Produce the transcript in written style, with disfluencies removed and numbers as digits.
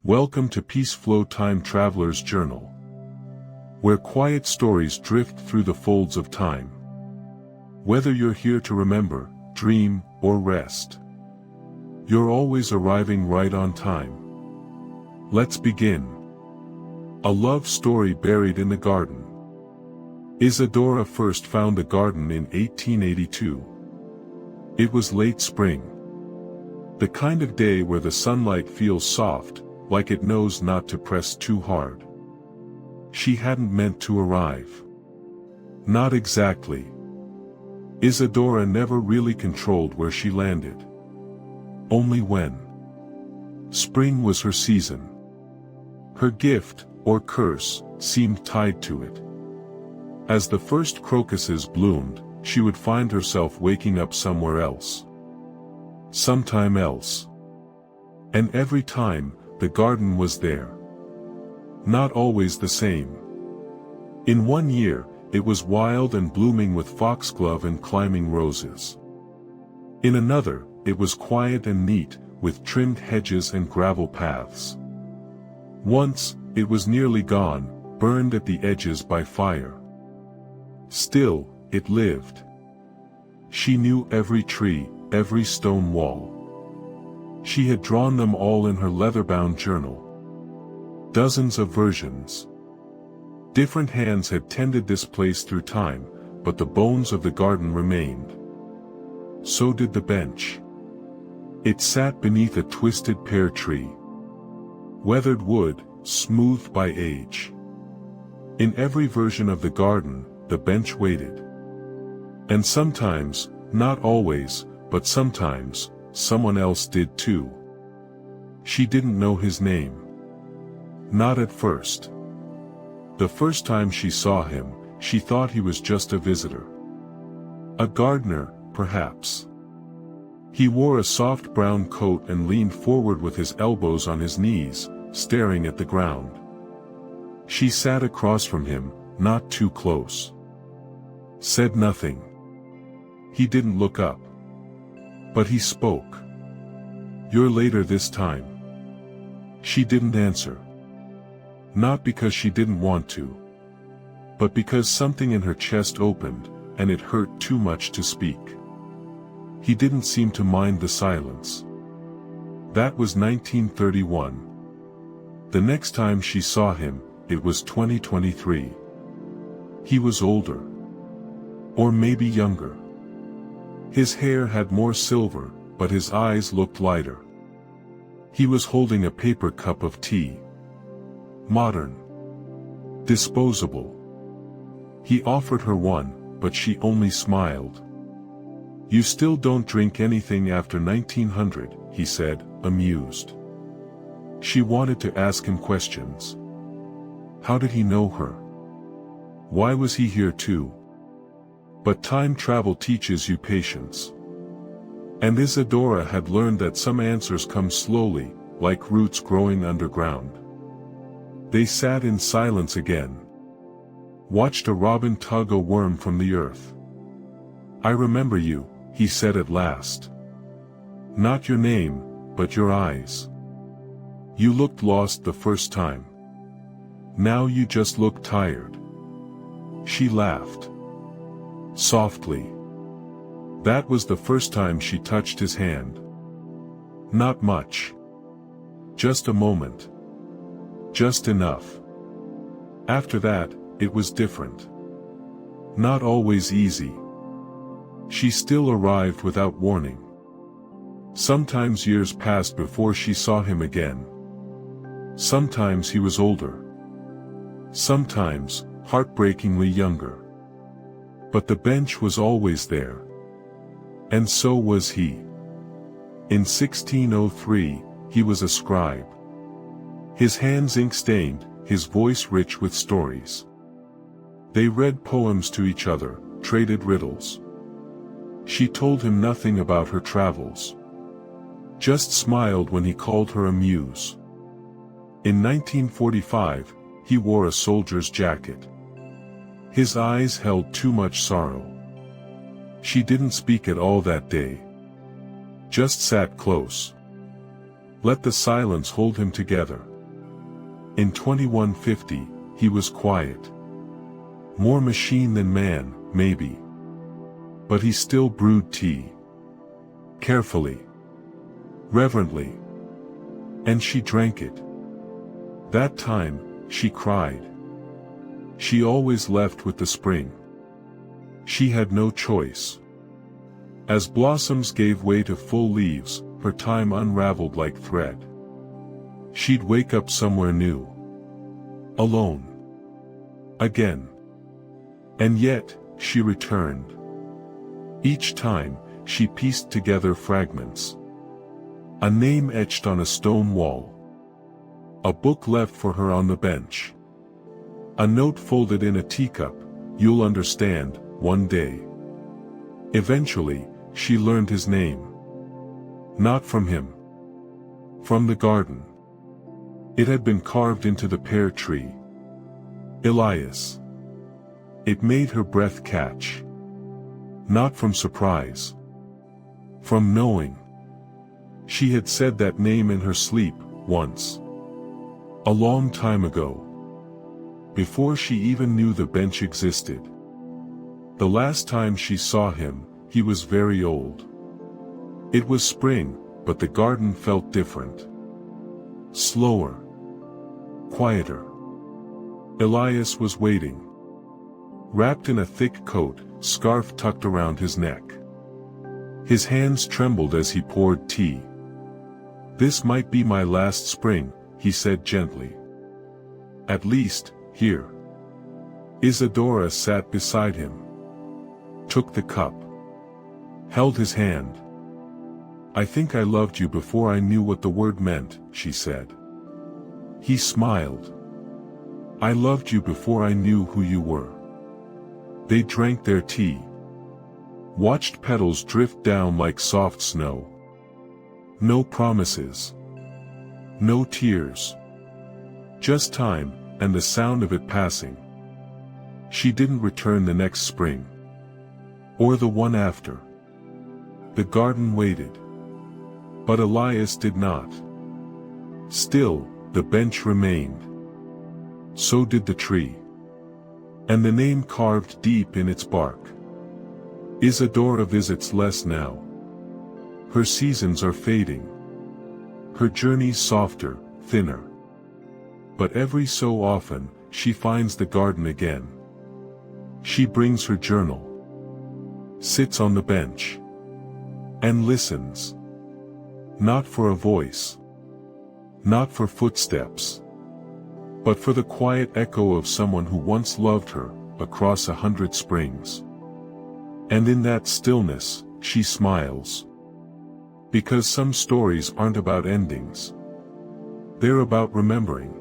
Welcome to PeaceFlow Time Traveler's Journal, where quiet stories drift through the folds of time. Whether you're here to remember, dream, or rest, you're always arriving right on time. Let's begin. A love story buried in the garden. Isadora first found a garden in 1882. It was late spring. The kind of day where the sunlight feels soft, like it knows not to press too hard. She hadn't meant to arrive. Not exactly. Isadora never really controlled where she landed. Only when spring was her season. Her gift, or curse, seemed tied to it. As the first crocuses bloomed, she would find herself waking up somewhere else. Sometime else. And every time, the garden was there. Not always the same. In one year, it was wild and blooming with foxglove and climbing roses. In another, it was quiet and neat, with trimmed hedges and gravel paths. Once, it was nearly gone, burned at the edges by fire. Still, it lived. She knew every tree, every stone wall. She had drawn them all in her leather-bound journal. Dozens of versions. Different hands had tended this place through time, but the bones of the garden remained. So did the bench. It sat beneath a twisted pear tree. Weathered wood, smoothed by age. In every version of the garden, the bench waited. And sometimes, not always, but sometimes, someone else did too. She didn't know his name. Not at first. The first time she saw him, she thought he was just a visitor. A gardener, perhaps. He wore a soft brown coat and leaned forward with his elbows on his knees, staring at the ground. She sat across from him, not too close. Said nothing. He didn't look up. But he spoke. "You're later this time." She didn't answer. Not because she didn't want to, but because something in her chest opened, and it hurt too much to speak. He didn't seem to mind the silence. That was 1931. The next time she saw him, it was 2023. He was older. Or maybe younger. His hair had more silver, but his eyes looked lighter. He was holding a paper cup of tea. Modern. Disposable. He offered her one, but she only smiled. "You still don't drink anything after 1900, he said, amused. She wanted to ask him questions. How did he know her? Why was he here too? But time travel teaches you patience. And Isadora had learned that some answers come slowly, like roots growing underground. They sat in silence again. Watched a robin tug a worm from the earth. "I remember you," he said at last. "Not your name, but your eyes. You looked lost the first time. Now you just look tired." She laughed. Softly. That was the first time she touched his hand. Not much. Just a moment. Just enough. After that, it was different. Not always easy. She still arrived without warning. Sometimes years passed before she saw him again. Sometimes he was older. Sometimes, heartbreakingly younger. But the bench was always there. And so was he. In 1603, he was a scribe. His hands ink-stained, his voice rich with stories. They read poems to each other, traded riddles. She told him nothing about her travels. Just smiled when he called her a muse. In 1945, he wore a soldier's jacket. His eyes held too much sorrow. She didn't speak at all that day. Just sat close. Let the silence hold him together. In 2150, he was quiet. More machine than man, maybe. But he still brewed tea. Carefully. Reverently. And she drank it. That time, she cried. She always left with the spring. She had no choice. As blossoms gave way to full leaves, her time unraveled like thread. She'd wake up somewhere new. Alone. Again. And yet, she returned. Each time, she pieced together fragments. A name etched on a stone wall. A book left for her on the bench. A note folded in a teacup, "You'll understand, one day." Eventually, she learned his name. Not from him. From the garden. It had been carved into the pear tree. Elias. It made her breath catch. Not from surprise. From knowing. She had said that name in her sleep, once. A long time ago. Before she even knew the bench existed. The last time she saw him, he was very old. It was spring, but the garden felt different. Slower. Quieter. Elias was waiting. Wrapped in a thick coat, scarf tucked around his neck. His hands trembled as he poured tea. "This might be my last spring," he said gently. "At least, here." Isadora sat beside him. Took the cup. Held his hand. "I think I loved you before I knew what the word meant," she said. He smiled. "I loved you before I knew who you were." They drank their tea. Watched petals drift down like soft snow. No promises. No tears. Just time, and the sound of it passing. She didn't return the next spring. Or the one after. The garden waited. But Elias did not. Still, the bench remained. So did the tree. And the name carved deep in its bark. Isadora visits less now. Her seasons are fading. Her journeys softer, thinner. But every so often, she finds the garden again. She brings her journal. Sits on the bench. And listens. Not for a voice. Not for footsteps. But for the quiet echo of someone who once loved her, across 100 springs. And in that stillness, she smiles. Because some stories aren't about endings. They're about remembering.